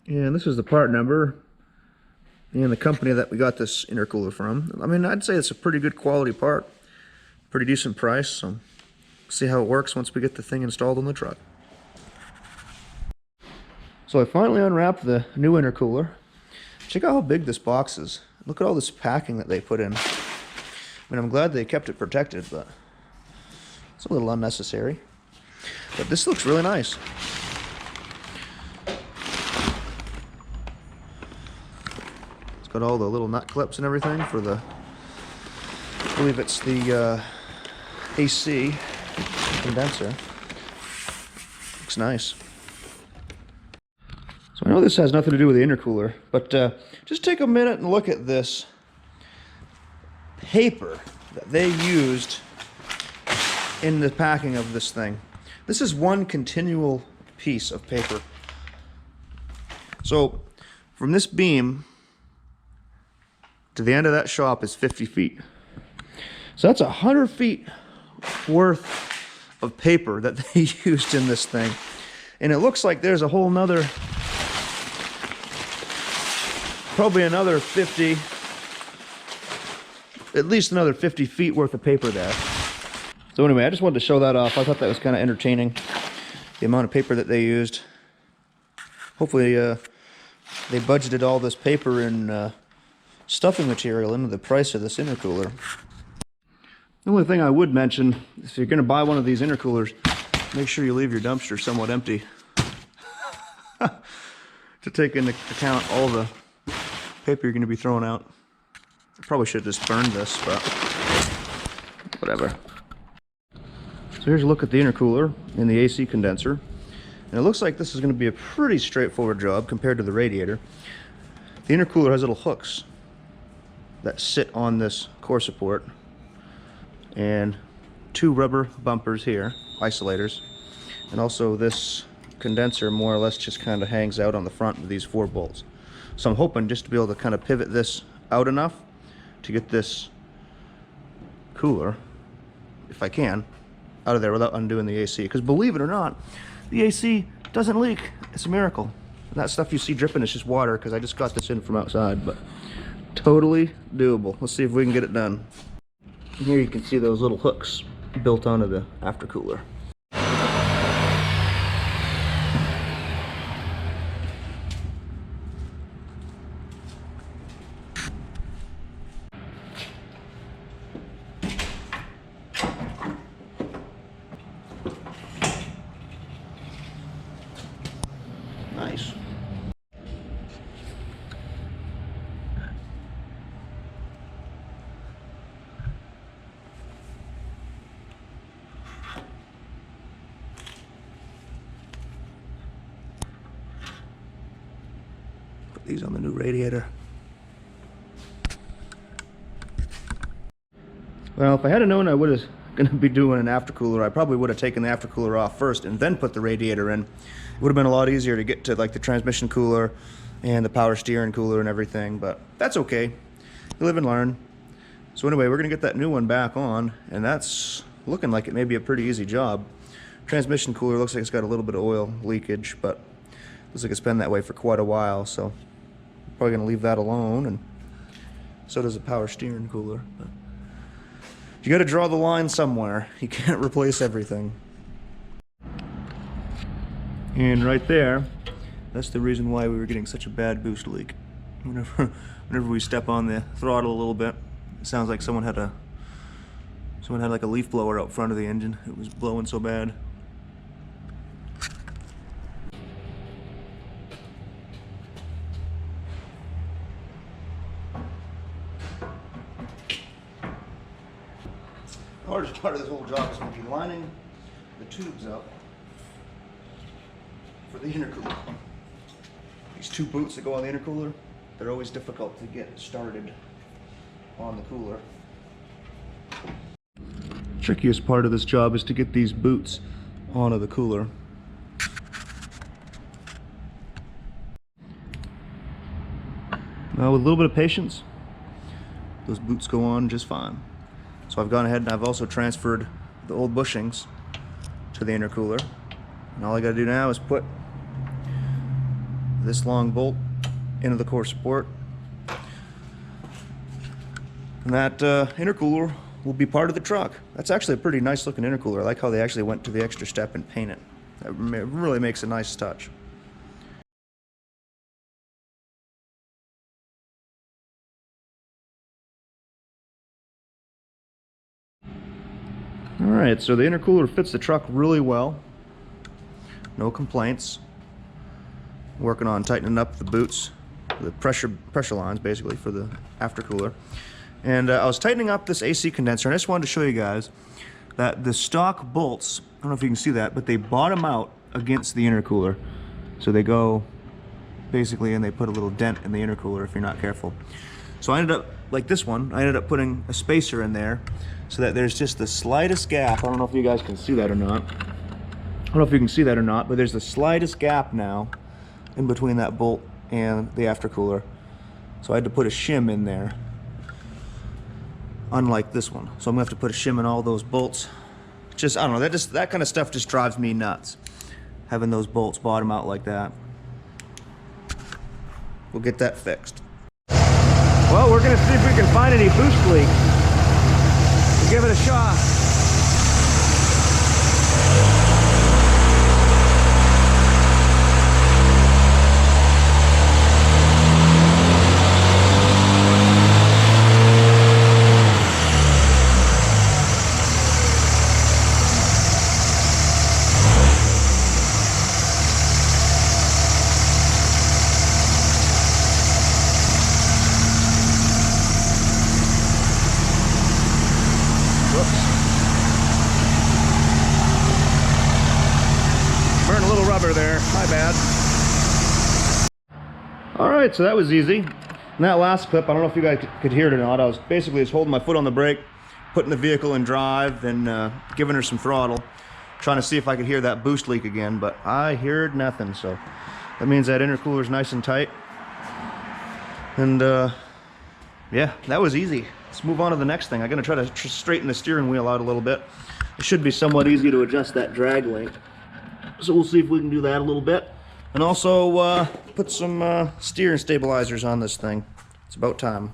And this is the part number and the company that we got this intercooler from. I mean, I'd say it's a pretty good quality part, pretty decent price, so see how it works once we get the thing installed on the truck. So I finally unwrapped the new intercooler. Check out how big this box is. Look at all this packing that they put in. I mean, I'm glad they kept it protected, but it's a little unnecessary. But this looks really nice. It's got all the little nut clips and everything for the, I believe it's the AC condenser. Looks nice. So I know this has nothing to do with the intercooler, but just take a minute and look at this paper that they used in the packing of this thing. This is one continual piece of paper. So from this beam to the end of that shop is 50 feet. So that's 100 feet worth of paper that they used in this thing. And it looks like there's a whole nother, probably another 50, at least another 50 feet worth of paper there. So anyway, I just wanted to show that off. I thought that was kind of entertaining, the amount of paper that they used. Hopefully they budgeted all this paper and stuffing material into the price of this intercooler. The only thing I would mention, if you're going to buy one of these intercoolers, make sure you leave your dumpster somewhat empty to take into account all the paper you're going to be throwing out. I probably should have just burned this, but whatever. So here's a look at the intercooler and the AC condenser. And it looks like this is going to be a pretty straightforward job compared to the radiator. The intercooler has little hooks that sit on this core support and two rubber bumpers here, isolators, and also this condenser more or less just kind of hangs out on the front with these 4 bolts. So I'm hoping just to be able to kind of pivot this out enough to get this cooler, if I can, out of there without undoing the AC. Because believe it or not, the AC doesn't leak. It's a miracle. And that stuff you see dripping is just water, because I just got this in from outside, but totally doable. Let's see if we can get it done. And here you can see those little hooks built onto the aftercooler. Nice. Put these on the new radiator. Well, if I had known I was going to be doing an aftercooler, I probably would have taken the aftercooler off first and then put the radiator in. It would have been a lot easier to get to like the transmission cooler and the power steering cooler and everything, but that's okay. You live and learn. So anyway, we're going to get that new one back on, and that's looking like it may be a pretty easy job. Transmission cooler looks like it's got a little bit of oil leakage, but looks like it's been that way for quite a while, so probably going to leave that alone, and so does the power steering cooler. But you got to draw the line somewhere. You can't replace everything. And right there, that's the reason why we were getting such a bad boost leak. Whenever we step on the throttle a little bit, it sounds like someone had like a leaf blower out front of the engine. It was blowing so bad. The hardest part of this whole job is going to be lining the tubes up for the intercooler. These 2 boots that go on the intercooler, they're always difficult to get started on the cooler. Trickiest part of this job is to get these boots onto the cooler. Now with a little bit of patience, those boots go on just fine. So I've gone ahead and I've also transferred the old bushings to the intercooler. And all I gotta do now is put this long bolt into the core support. And that intercooler will be part of the truck. That's actually a pretty nice looking intercooler. I like how they actually went to the extra step and paint it. That really makes a nice touch. Alright, so the intercooler fits the truck really well. No complaints. Working on tightening up the boots, the pressure lines basically for the aftercooler. And I was tightening up this AC condenser, and I just wanted to show you guys that the stock bolts, I don't know if you can see that, but they bottom out against the intercooler. So they go basically, and they put a little dent in the intercooler if you're not careful. So I ended up, like this one, I ended up putting a spacer in there so that there's just the slightest gap. I don't know if you guys can see that or not. I don't know if you can see that or not, but there's the slightest gap now in between that bolt and the aftercooler. So I had to put a shim in there, unlike this one. So I'm gonna have to put a shim in all those bolts. Just, I don't know, that kind of stuff just drives me nuts. Having those bolts bottom out like that. We'll get that fixed. Well, we're gonna see if we can find any boost leaks. We'll give it a shot. Burn a little rubber there, my bad. Alright, so that was easy. In that last clip, I don't know if you guys could hear it or not, I was basically just holding my foot on the brake, putting the vehicle in drive, then giving her some throttle, trying to see if I could hear that boost leak again, but I heard nothing, so that means that intercooler's nice and tight. And yeah, that was easy. Let's move on to the next thing. I'm gonna try to straighten the steering wheel out a little bit. It should be somewhat easy to adjust that drag length. So we'll see if we can do that a little bit. And also put some steering stabilizers on this thing. It's about time.